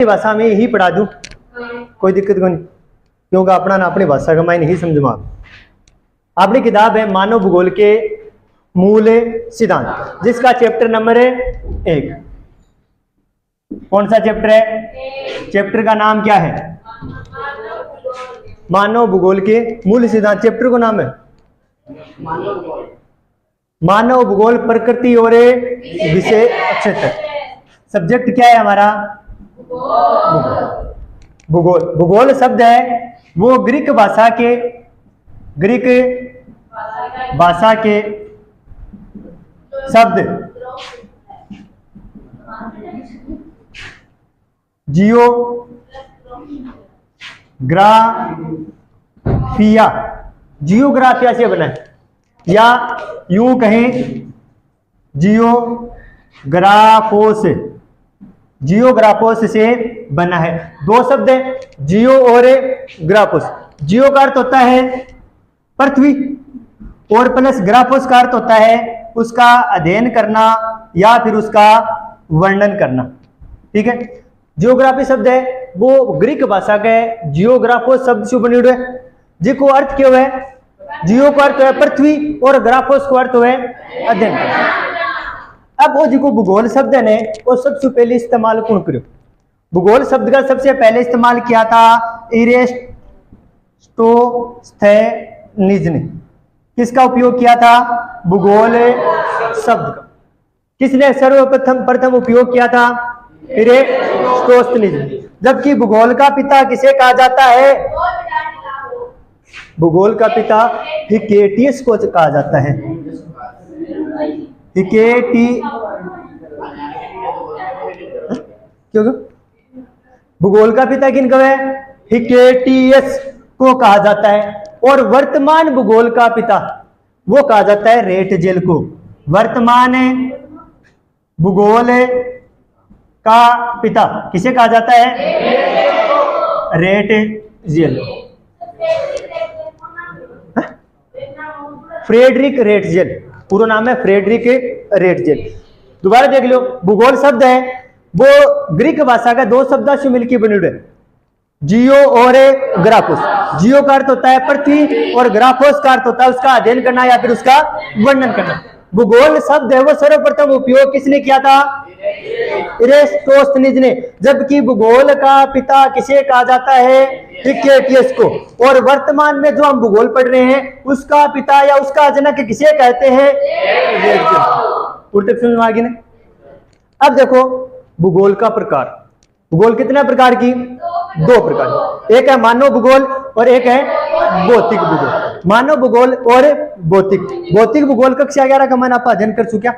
भाषा में ही पढ़ा दूं, कोई दिक्कत को नहीं, क्योंकि अपना ना अपनी भाषा का मायने ही समझ में। अपनी किताब है मानव भूगोल के मूल सिद्धांत, जिसका चैप्टर नंबर है 1। कौन सा चैप्टर है? चैप्टर का नाम क्या है? मानव भूगोल के मूल सिद्धांत। चैप्टर का नाम है मानव भूगोल, प्रकृति और विषय क्षेत्र। सब्जेक्ट क्या है हमारा? भूगोल। भूगोल शब्द है वो ग्रीक भाषा के शब्द जियोग्राफिया से बना है, या यूं कहें जियोग्राफोस से बना है। दो शब्द है, जियो और ग्राफोस। जियो का अर्थ होता है पृथ्वी, और प्लस ग्राफोस का अर्थ होता है उसका अध्ययन करना या फिर उसका वर्णन करना। ठीक है, जियोग्राफी शब्द है वो ग्रीक भाषा के जियोग्राफोस शब्द से बने हुए, जिसको अर्थ क्या है? जियो का अर्थ है पृथ्वी और ग्राफोस को अर्थ है अध्ययन करना। अब वो जिको भूगोल शब्द है वो सबसे पहले इस्तेमाल कौन करो? भूगोल शब्द का सबसे पहले इस्तेमाल किया था इरेस्टोस्थेनीज ने। किसका उपयोग किया था? भूगोल शब्द का। किसने सर्वप्रथम उपयोग किया था? इरेस्टोस्थेनीज। जबकि भूगोल का पिता किसे कहा जाता है? भूगोल का पिता हिकेटियस को कहा जाता है। क्यों? भूगोल का पिता किनको है? हिकेटियस को कहा जाता है। और वर्तमान भूगोल का पिता वो कहा जाता है रेटजेल को। वर्तमान भूगोल का पिता किसे कहा जाता है? रेटजेल। फ्रेडरिक रेटजेल, पूरा नाम है फ्रेडरिक रेटजेल। दोबारा देख लो, भूगोल शब्द है वो ग्रीक भाषा का दो शब्दों से मिलकर बने हुए, जियो और ग्राफोस। जियो का अर्थ होता है पृथ्वी और ग्राफोस का अर्थ होता है उसका अध्ययन करना या फिर उसका वर्णन करना। भूगोल शब्द है वो सर्वप्रथम उपयोग किसने किया था? इरेस्टोस्थेनीज ने। जबकि भूगोल का पिता किसे कहा जाता है? हिकेटियस को। और वर्तमान में जो हम भूगोल पढ़ रहे हैं उसका पिता या उसका जनक किसे कहते हैं? समझ में आ गई ना? अब देखो भूगोल का प्रकार। भूगोल कितने प्रकार की? 2 प्रकार। एक है मानव भूगोल और एक है भौतिक भूगोल। मानव भूगोल और भौतिक भूगोल कक्षा 11 का मैंने आप अध्ययन कर चुका।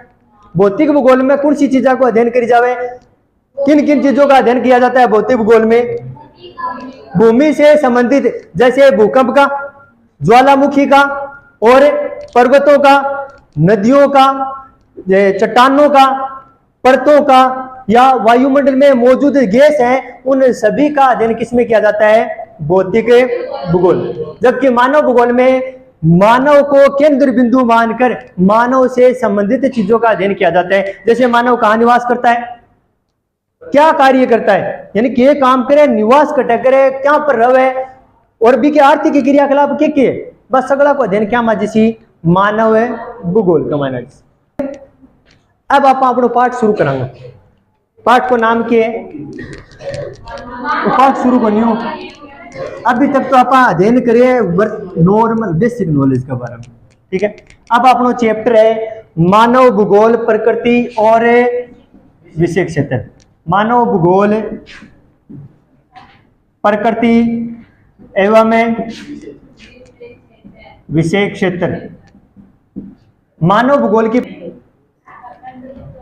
भौतिक भूगोल में कौन सी चीजों को अध्ययन करी जावे? किन किन चीजों का अध्ययन किया जाता है भौतिक भूगोल में? भूमि से संबंधित, जैसे भूकंप का, ज्वालामुखी का और पर्वतों का, नदियों का, चट्टानों का, परतों का, या वायुमंडल में मौजूद गैस है, उन सभी का अध्ययन किसमें किया जाता है? भौतिक भूगोल। जबकि मानव भूगोल में मानव को केंद्र बिंदु मानकर मानव से संबंधित चीजों का अध्ययन किया जाता है। जैसे मानव कहाँ निवास करता है, क्या कार्य करता है, यानी कि काम करे, निवास कटा करे, क्या पर रहे, और भी के आर्थिक क्रियाकलाप के बस सगला को अध्ययन क्या माजी मानव भूगोल का माना। अब आप अपनो पाठ शुरू करांगे। पाठ को नाम के पाठ शुरू करनी। अभी तक तो आप अध्ययन करिए नॉर्मल बेसिक नॉलेज के बारे में। ठीक है, अब अपनो चैप्टर है मानव भूगोल, प्रकृति और विषय क्षेत्र। मानव भूगोल, प्रकृति एवं विषय क्षेत्र। मानव भूगोल की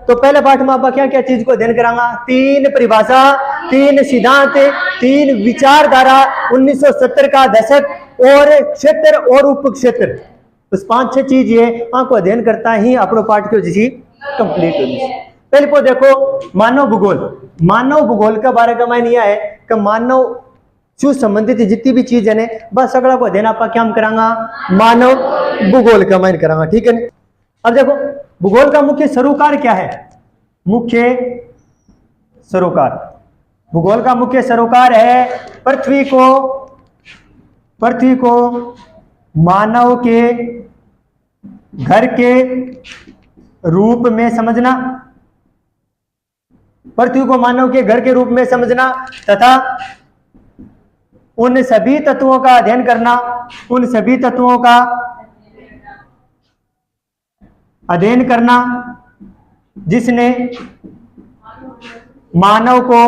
तो पहले पाठ में आप क्या क्या चीज को अध्ययन करांगा? 3 परिभाषा, 3 सिद्धांत, 3 विचारधारा, 1970 का दशक और क्षेत्र और उप क्षेत्र। बस 5-6 चीज ये आपको अध्ययन करता ही अपनो पाठ को जैसी कंप्लीट होगी। पहले को देखो मानव भूगोल। मानव भूगोल का बारे का मायने यह है कि मानव से संबंधित जितनी भी चीज है बस सगड़ा को अध्ययन आप क्या करांगा? मानव भूगोल का मायने करांगा। ठीक है। अब देखो भूगोल का मुख्य सरोकार क्या है? मुख्य सरोकार भूगोल का मुख्य सरोकार है पृथ्वी को मानव के घर के रूप में समझना, पृथ्वी को मानव के घर के रूप में समझना तथा उन सभी तत्वों का अध्ययन करना, उन सभी तत्वों का अध्ययन करना जिसने मानव को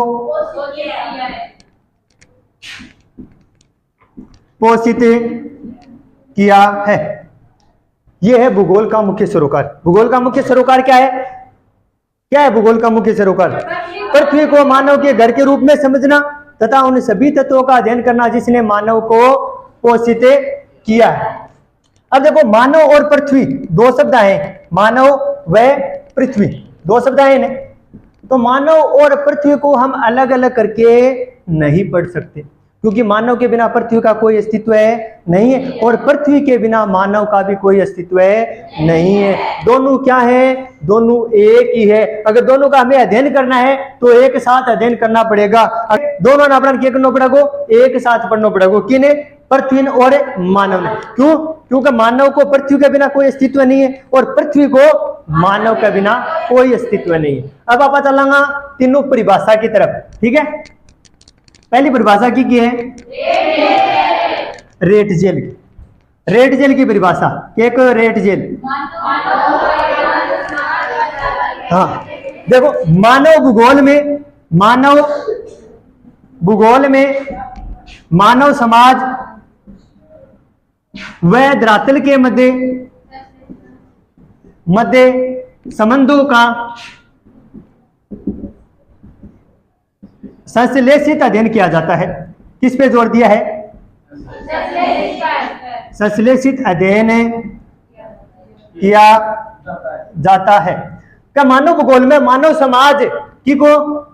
पोषित किया है। यह है भूगोल का मुख्य सरोकार। भूगोल का मुख्य सरोकार क्या है? क्या है भूगोल का मुख्य सरोकार? पृथ्वी को मानव के घर के रूप में समझना तथा उन सभी तत्वों का अध्ययन करना जिसने मानव को पोषित किया है। अब देखो, मानव और पृथ्वी दो शब्द आए, मानव व पृथ्वी दो शब्द आए ना, तो मानव और पृथ्वी को हम अलग अलग करके नहीं पढ़ सकते, क्योंकि मानव के बिना पृथ्वी का कोई अस्तित्व नहीं है और पृथ्वी के बिना मानव का भी कोई अस्तित्व नहीं है। दोनों क्या है? दोनों एक ही है। अगर दोनों का हमें अध्ययन करना है तो एक साथ अध्ययन करना पड़ेगा। दोनों ने अपना क्या करना पड़ेगा? एक साथ पढ़ना पड़ेगा। किने? पृथ्वी और मानव ने। क्यों? क्योंकि मानव को पृथ्वी के बिना कोई अस्तित्व नहीं है और पृथ्वी को मानव के बिना कोई अस्तित्व नहीं है। अब आप चलांगा तीनों परिभाषा की तरफ। ठीक है, पहली परिभाषा की है रेट जेल। रेट जेल की परिभाषा एक रेट जेल। हाँ देखो, मानव भूगोल में मानव समाज व धरातल के मध्य संबंधों का संश्लेषित अध्ययन किया जाता है। किस पे जोर दिया है? संश्लेषित अध्ययन किया जाता है। क्या मानव भूगोल में मानव समाज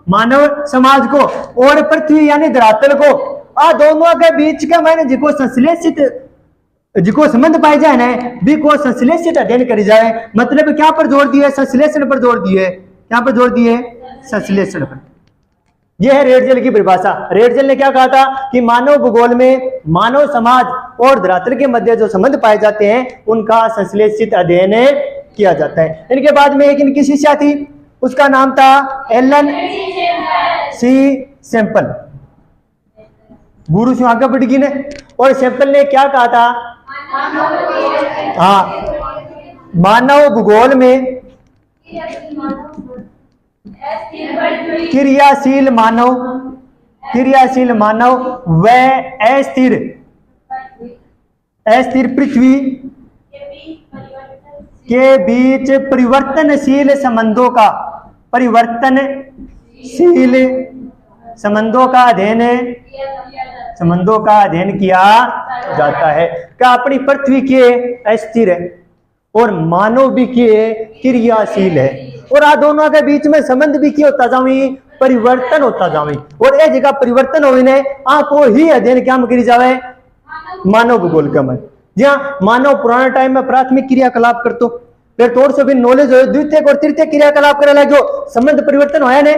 मानव समाज को और पृथ्वी यानी धरातल को दोनों के बीच का मैंने जिको संबंध पाए जाए ना भी को संश्लेषित अध्ययन करी जाए। मतलब क्या पर जोर दिए? संश्लेषण पर जोर दिए। क्या पर जोर दिए? संश्लेषण पर। यह है रेटजेल की परिभाषा। रेटजेल ने क्या कहा था कि मानव भूगोल में मानव समाज और धरातल के मध्य जो संबंध पाए जाते हैं उनका संश्लेषित अध्ययन किया जाता है। इनके बाद में एक इनकी शिष्या थी, उसका नाम था एलन सी सैंपल। गुरु से आगे बढ़ गई ने। और सैंपल ने क्या कहा था? हाँ, मानव भूगोल में क्रियाशील मानव व अस्थिर पृथ्वी के बीच परिवर्तनशील संबंधों का अध्ययन किया जाता है। क्या अपनी पृथ्वी के अस्थिर है और मानव भी के क्रियाशील है और दोनों के बीच में संबंध भी क्या होता जावे? परिवर्तन होता जावे। और ये जगह परिवर्तन हो को ही अध्ययन क्या करी जावे? मानव भूगोल का मन। जहाँ मानव पुराने टाइम में प्राथमिक क्रियाकलाप करतो, फिर तौर से भी नॉलेज हो द्वितीय और तृतीय क्रियाकलाप करे लगे, संबंध परिवर्तन होया ने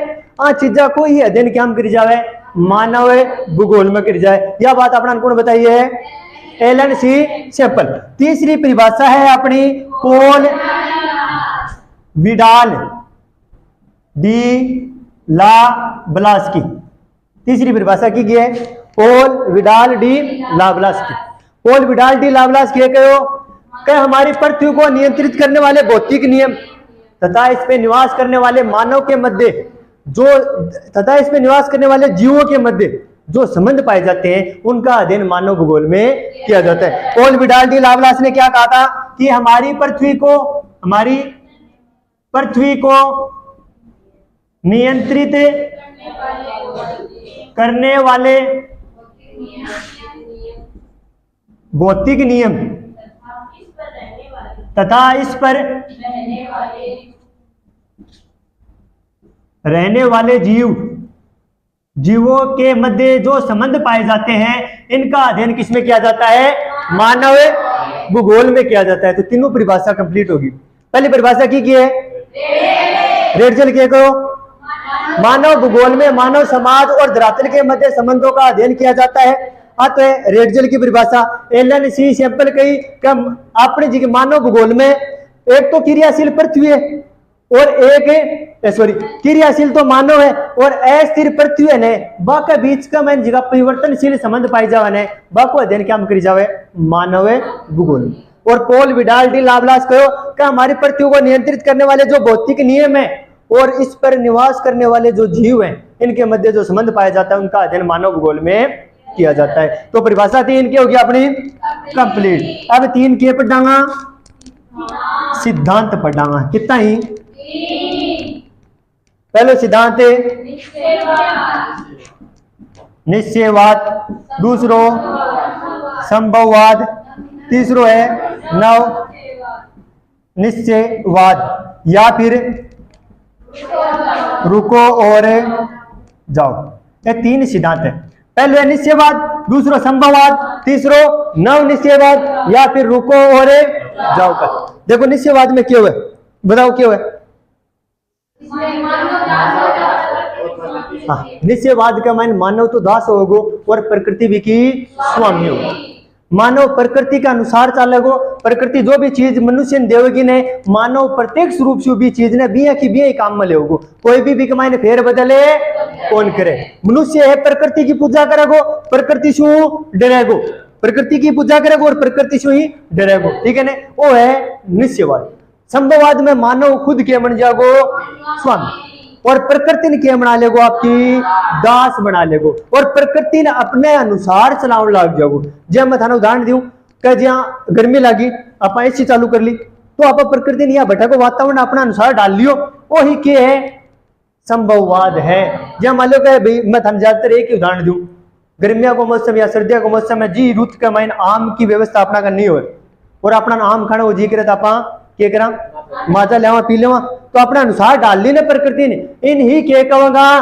चीजा को ही अध्ययन क्या करी जावे? मानव भूगोल में करी जाए। यह बात अपना कौन बताइए? एलन सी सैंपल। तीसरी परिभाषा है अपनी पॉल विडाल डी ला ब्लास की। तीसरी परिभाषा की है पॉल विडाल डी ला ब्लास की। पॉल विडाल डी ला ब्लास की कहो हमारी पृथ्वी को नियंत्रित करने वाले भौतिक नियम तथा इस पे निवास करने वाले मानव के मध्य तथा इसमें निवास करने वाले जीवों के मध्य जो संबंध पाए जाते हैं उनका अध्ययन मानव भूगोल में किया जाता है। पॉल विडाल डी लावलास ने क्या कहा था कि हमारी पृथ्वी को नियंत्रित करने वाले भौतिक नियम तथा इस पर रहने वाले जीवों के मध्य जो संबंध पाए जाते हैं इनका अध्ययन किसमें किया जाता है? मानव भूगोल में किया जाता है। तो तीनों परिभाषा कंप्लीट होगी। पहली परिभाषा की है रेटजेल के करो मानव भूगोल में मानव समाज और धरातल के मध्य संबंधों का अध्ययन किया जाता है। अतः रेडजल की परिभाषा एलन सी सैंपल कई कम अपने जी मानव भूगोल में एक तो क्रियाशील पृथ्वी है और एक सॉरी क्रियाशील तो मानव है और अस्थिर पृथ्वी है बाका बीच का मैंने जगह परिवर्तनशील संबंध पाई जावे ने बाको अध्ययन क्या करी जावे मानव भूगोल। और पॉल विडाल डी लाब्लास कहो कि हमारी पृथ्वी को नियंत्रित करने वाले जो भौतिक नियम है और इस पर निवास करने वाले जो जीव हैं इनके मध्य जो संबंध पाया जाता है उनका अध्ययन मानव भूगोल में किया जाता है। तो परिभाषा 3 की होगी अपनी कंप्लीट। अब 3 के पढ़ांगा सिद्धांत पढ़ांगा कितना ही पहले सिद्धांत है निश्चयवाद, दूसरो संभववाद, तीसरो है नव निश्चयवाद या फिर रुको और जाओ। ये 3 सिद्धांत है। पहले निश्चयवाद, दूसरो संभववाद, तीसरो नव निश्चयवाद या फिर रुको और जाओ का। देखो निश्चयवाद में क्यों है बताओ क्यों है। हाँ, निश्चयवाद का मान मानव तो दास होगो और प्रकृति भी की स्वामी होगा। मानव प्रकृति के अनुसार चालेगो। प्रकृति जो भी चीज मनुष्य ने देवगी ने मानव प्रत्यक्ष रूप से भी चीज ने बिया की बिया काम में लेगो। कोई भी कमाई ने फेर बदले कौन करे। मनुष्य है प्रकृति की पूजा करेगो प्रकृति से डरेगो, प्रकृति की पूजा करेगो और प्रकृति से ही डरेगो। ठीक है ना, वो है निश्चयवाद। संभववाद में मानव खुद के बन जागो स्वामी और प्रकृति ने क्या बना लेगो आपकी दास बना लेगो और प्रकृति ने अपने अनुसार चलाव लाग जाओ। जब मैं थाना उदाहरण दूं कि जहाँ गर्मी लगी आप एसी चालू कर ली तो आप प्रकृति ने बैठा को वातावरण अपना अनुसार डाल लियो वही के है संभववाद है। जब मान लो कि मैं थाना ज्यादातर एक ही उदाहरण दूं गर्मिया को मौसम या सर्दिया को मौसम में जी रुत के माइन आम की व्यवस्था अपना करनी हो और अपना आम खाना वो जी करे तो आप क्या करा माजा लेवा पी लेवा तो अपने अनुसार डाल ली ने प्रकृति ने इन ही के कहूंगा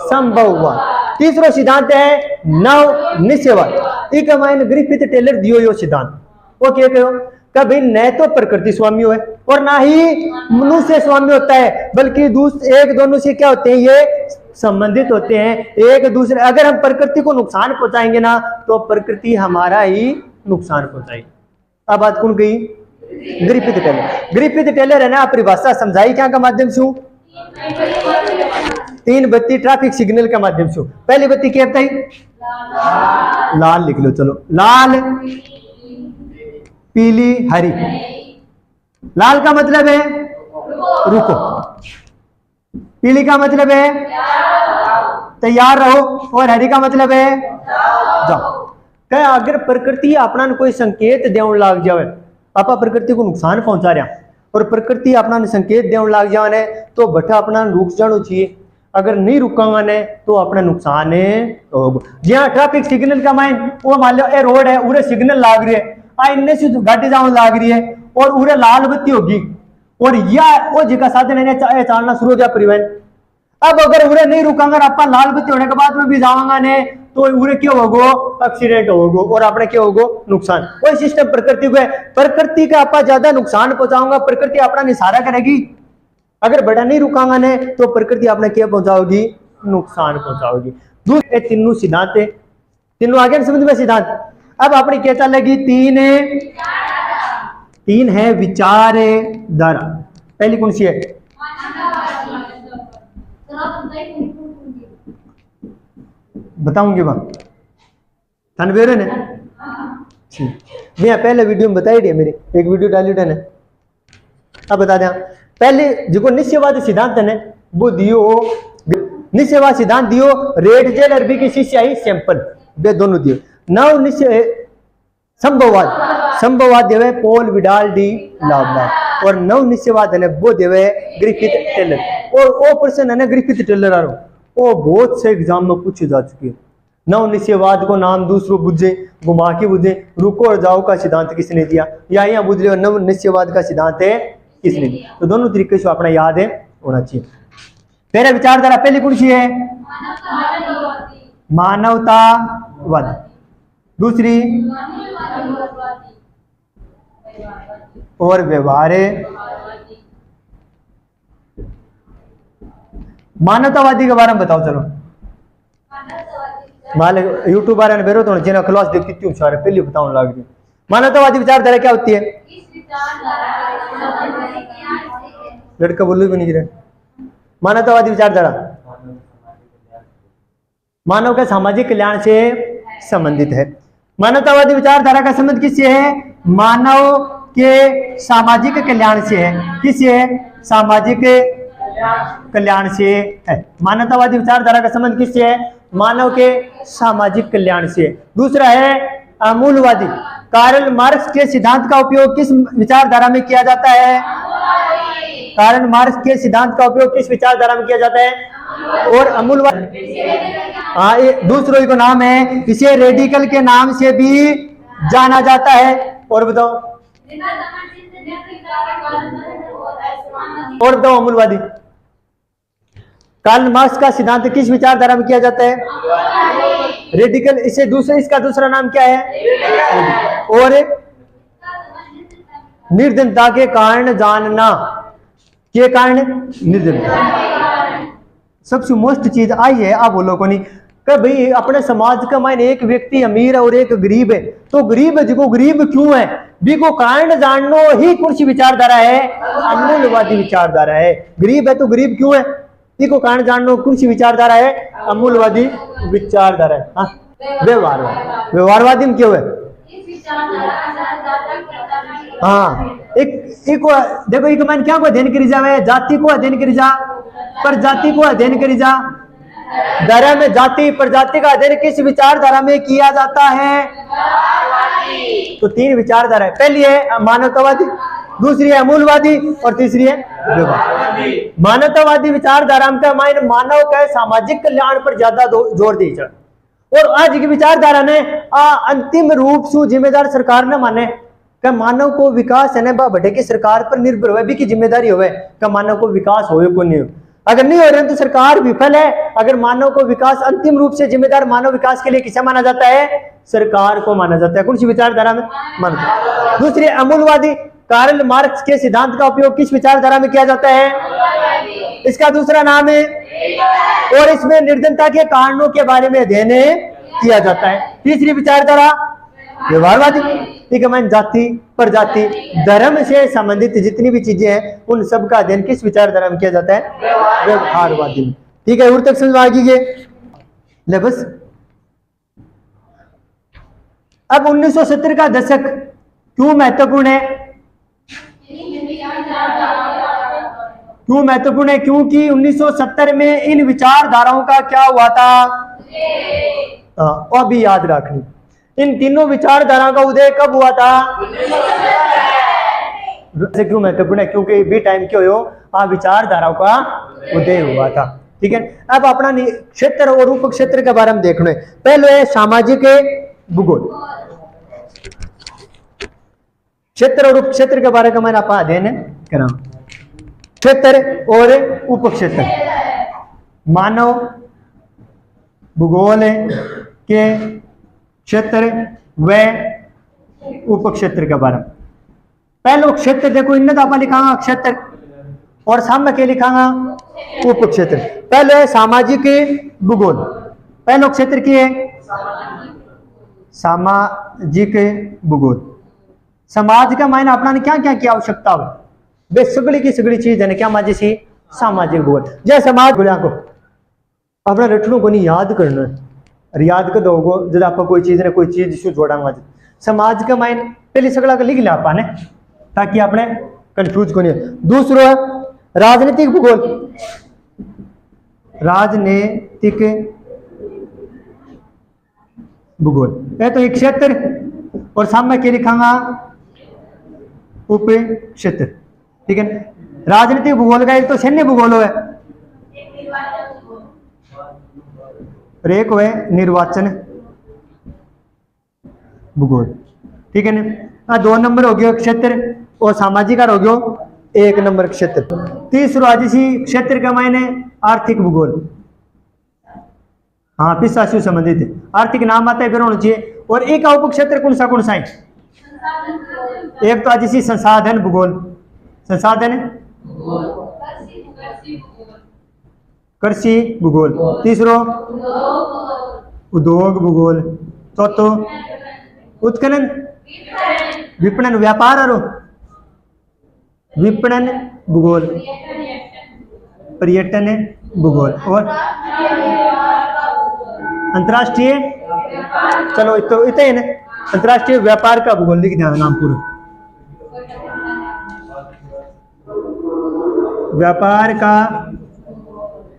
संभववाद। तीसरा सिद्धांत है नव निश्चयवाद। एक माइन ग्रिफिथ टेलर दियो यो सिद्धांत वो क्या कहो कभी न तो प्रकृति स्वामी है और ना ही मनुष्य स्वामी होता है बल्कि एक दोनों से क्या होते हैं ये संबंधित होते हैं एक दूसरे। अगर हम प्रकृति को नुकसान पहुंचाएंगे ना तो प्रकृति हमारा ही नुकसान पहुंचाएगी। अब बात कौन कही ग्रिफिथ टेलर। ग्रिफिथ टेलर है ना परिभाषा समझाई क्या का माध्यम से 3 बत्ती ट्रैफिक सिग्नल के माध्यम से। पहली बत्ती क्या बताई लाल लिख लो चलो लाल पीली हरी। लाल का मतलब है रुको, पीली का मतलब है तैयार रहो और हरी का मतलब है जाओ। क्या अगर प्रकृति अपना कोई संकेत देने लग जाए आप प्रकृति को नुकसान पहुंचा रहा और प्रकृति अपना संकेत देने लग जाने तो बटा अपना रुक जाना चाहिए। अगर नहीं रुकांगा ने तो अपना नुकसान होगा। जहाँ ट्रैफिक सिग्नल का माइन वो मान लो ए रोड है उरे सिग्नल लाग रही है इनने से गाड़ी जाने लाग रही है और उरे लाल बत्ती होगी और या वो जगह साधन है चलना शुरू हो गया परिवहन। अब अगर उरे नहीं रुकांगा आप लाल बत्ती होने के बाद में भी जाऊंगा ने तो उरे क्यों होगो एक्सीडेंट होगो और अपने क्या होगो नुकसान। वही सिस्टम प्रकृति को है। प्रकृति का आप ज्यादा नुकसान पहुंचाऊंगा प्रकृति अपना निसारा करेगी। अगर बड़ा नहीं रुकांगा ने तो प्रकृति अपने क्या पहुंचाओगी नुकसान पहुंचाओगी। दूसरे तीनों सिद्धांत है तीनों आगे समझ में सिद्धांत। अब अपनी क्या लगी 3 है विचारधारा। पहली कौन सी है बताऊंगी वहां तनवेर ने मैं पहले वीडियो में बताई दी मेरी एक वीडियो डाली ने। अब बता दें पहले जो निश्चयवादी सिद्धांत है वो दियो निश्चयवाद सिद्धांत दियो रेडजेल अरबी की शिष्य आई सैंपल वे दोनों दियो। नव निश्चय संभववाद देवे पॉल विडाल डी लाब्लास और नव निश्चयवाद है वो देवे ग्रिफिथ टेलर और वो पर्सन है ग्रिफिथ टेलर आ वो बहुत से एग्जाम में पूछे जा चुके हैं। नव निश्चयवाद को नाम दूसरों बुझे घुमा के बुझे रुको और जाओ का सिद्धांत किसने दिया या यहाँ बुझ लियो नव निश्चयवाद का सिद्धांत है किसने दिया। तो दोनों तरीके से अपना याद है होना चाहिए। पहले विचारधारा पहली कौन सी है मानवतावाद, दूसरी और व्यवहार मानवतावादी के बारे में बताओ चलो। मान यूट्यूब वाले ने बेरो तो जिन्हें क्लास देखती क्यों सारे पहले बताऊं लग रही। मानवतावादी विचारधारा क्या होती है? लड़का बोलो भी नहीं रहे। मानवतावादी विचारधारा मानव के सामाजिक कल्याण से संबंधित है। मानवतावादी विचारधारा का संबंध किससे है? मानव के सामाजिक कल्याण से है। किससे है? सामाजिक कल्याण से है। मानवतावादी विचारधारा का संबंध किससे है? मानव के सामाजिक कल्याण से। दूसरा है अमूलवादी। कार्ल मार्क्स के सिद्धांत का उपयोग किस विचारधारा में किया जाता है? कार्ल मार्क्स के सिद्धांत का उपयोग किस विचारधारा में किया जाता है? और अमूलवादी हाँ दूसरों को नाम है, इसे रेडिकल के नाम से भी जाना जाता है। और बताओ अमूलवादी। कार्ल मार्क्स का सिद्धांत किस विचारधारा में किया जाता है? रेडिकल। इसे इसका दूसरा नाम क्या है? और निर्धनता के कारण जानना के कारण निर्धनता। सबसे मोस्ट चीज आई है आप बोलो को नहीं कि भाई अपने समाज का मायने एक व्यक्ति अमीर है और एक गरीब है, तो गरीब है जो गरीब क्यों है भी को कारण जाननो ही कौन सी विचारधारा है? अमूलवादी विचारधारा है। गरीब है तो गरीब क्यों है को कारण जाननो कौन सी विचारधारा है? अमूलवादी विचारधारा है। हाँ व्यवहारवाद। व्यवहारवादी में क्यों है? हाँ एक देखो एक मैंने क्या को अध्ययन करी जावे? जाति को अध्ययन करी जा, प्रजाति को अध्ययन करी जा। धर्म जाति प्रजाति का अध्ययन किस विचारधारा में किया जाता है? तो तीन विचारधारा है। पहली है मानवतावादी, दूसरी है अमूलवादी और तीसरी है व्यवहारवादी। मानवतावादी विचारधारा में मायने मानव का सामाजिक कल्याण पर ज्यादा जोर दी जाए। और आज की विचारधारा ने अंतिम रूप से जिम्मेदार सरकार ने माने कि मानव को विकास है ना बड़े की सरकार पर निर्भर हुए भी की जिम्मेदारी हुए कि मानव को विकास हो को नहीं हो। अगर नहीं हो रहे तो सरकार विफल है। अगर मानव को विकास अंतिम रूप से जिम्मेदार मानव विकास के लिए किसे माना जाता है? सरकार को माना जाता है। कौन सी विचारधारा में माना जाता है? दूसरी अमूलवादी। कार्ल मार्क्स के सिद्धांत का उपयोग किस विचारधारा में किया जाता है? इसका दूसरा नाम है और इसमें निर्धनता के कारणों के बारे में अध्ययन किया जाता है। तीसरी विचारधारा व्यवहारवादी। ठीक है मैं जाति प्रजाति धर्म से संबंधित जितनी भी चीजें हैं उन सब का अध्ययन किस विचारधारा में किया जाता है? व्यवहारवादी में। ठीक है और तक समझ आ गई ले बस। अब 1970 का दशक क्यों महत्वपूर्ण है? क्यों महत्वपूर्ण है? क्योंकि 1970 में इन विचारधाराओं का क्या हुआ था? अभी याद रखनी इन तीनों विचारधारा का उदय कब हुआ था? क्यों महत्वपूर्ण है? क्योंकि भी टाइम क्यों हो विचारधाराओं का उदय हुआ था। ठीक है अब अपना क्षेत्र और उप क्षेत्र के बारे में देखना है। पहले है सामाजिक भूगोल। क्षेत्र और उप क्षेत्र के बारे में मैंने आप अध्ययन करा। क्षेत्र और उप क्षेत्र मानव भूगोल के क्षेत्र व उप क्षेत्र के बारे में। पहले क्षेत्र देखो इनमें तो आप लिखांगा क्षेत्र और सामने के लिखांगा उप क्षेत्र। पहले है सामाजिक भूगोल। पहले क्षेत्र की है सामाजिक भूगोल। समाज का मायने अपना ने क्या क्या की आवश्यकता हो वे सगड़ी की सगड़ी चीज है क्या माजी सी सामाजिक भूगोल। जय समाज बोलिया को अपना रटनों को नहीं याद करना है और याद कर दोगे जब आप कोई चीज ने कोई चीज इशू जोड़ांगा समाज का मायने पहले सगड़ा का लिख लिया आपने ताकि आपने कंफ्यूज को नहीं। दूसरा राजनीतिक भूगोल। राजनीतिक भूगोल है तो एक क्षेत्र और सामने के लिखांगा उप क्षेत्र। ठीक है राजनीतिक भूगोल का एक तो सैन्य भूगोल है और एक है निर्वाचन भूगोल। ठीक है ना 2 नंबर हो गया क्षेत्र और सामाजिक हो गया 1 नंबर क्षेत्र। तीसरा जिसी क्षेत्र का मायने आर्थिक भूगोल। हाँ पिछा से संबंधित है आर्थिक नाम आता है फिर होना चाहिए। और एक उप क्षेत्र कौन सा है? एक तो आज इसी संसाधन भूगोल। संसाधन कृषि भूगोल, तीसरो उद्योग भूगोल, चौथो उत्खनन विपणन व्यापार और विपणन भूगोल, पर्यटन भूगोल और अंतर्राष्ट्रीय, चलो इतने ही ना, अंतर्राष्ट्रीय व्यापार का भूगोल लिख देना नाम पूरा, व्यापार का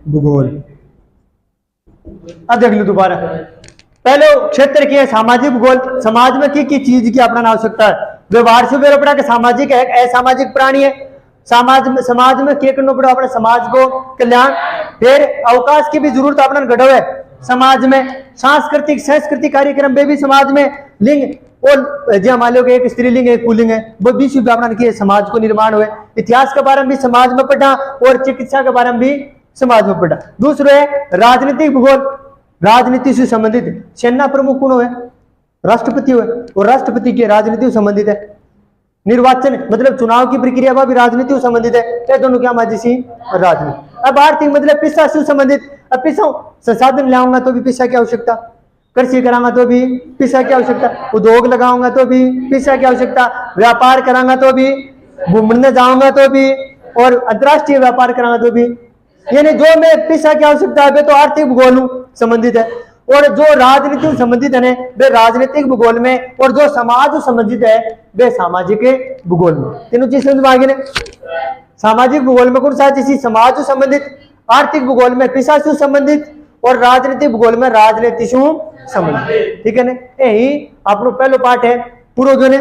भूगोल। अब देख लो दोबारा, पहले क्षेत्र की है सामाजिक भूगोल, समाज में की चीज की अपना आवश्यकता है, व्यवहार से बेरो पड़ा कि सामाजिक है, असामाजिक प्राणी है, समाज में के करना पड़ा अपने समाज को कल्याण, फिर अवकाश की भी जरूरत अपना घटो है समाज में, सांस्कृतिक सांस्कृतिक कार्यक्रम में भी समाज में, लिंग और जो मान लो एक स्त्रीलिंग है एक पुल्लिंग है वो भी अपना की समाज को निर्माण हुए, इतिहास के बारे में भी समाज में पढ़ा और चिकित्सा के बारे में भी समाज में पढ़ा। दूसरा है राजनीतिक भूगोल, राजनीति से संबंधित, सेना प्रमुख कौन है, राष्ट्रपति हुए और राष्ट्रपति की राजनीति से संबंधित है, निर्वाचन मतलब चुनाव की प्रक्रिया भी राजनीति से संबंधित है, ये दोनों क्या माजी राजनीति। अब आर्थिक मतलब पैसा से संबंधित, अब पैसा संसाधन लाऊंगा तो भी पैसा की आवश्यकता, कृषि कराऊंगा तो भी पैसा की आवश्यकता, उद्योग लगाऊंगा तो भी पैसा की आवश्यकता, व्यापार कराऊंगा तो भी, घूमने जाऊंगा तो भी और अंतर्राष्ट्रीय व्यापार कराऊंगा तो भी, यानी जो में पैसा की आवश्यकता है वे तो आर्थिक भूगोल संबंधित है, और जो राजनीति संबंधित है वे राजनीतिक भूगोल में, और जो समाज संबंधित है वे सामाजिक भूगोल में। तीनों चीज समझ में आ गई ना, सामाजिक भूगोल में कौन सा चीज समाज से संबंधित, आर्थिक भूगोल में पैसा से संबंधित और राजनीतिक भूगोल में राजनीति से संबंधित। ठीक है ना, यही अपनो पहलो पाठ है पूरा जो ने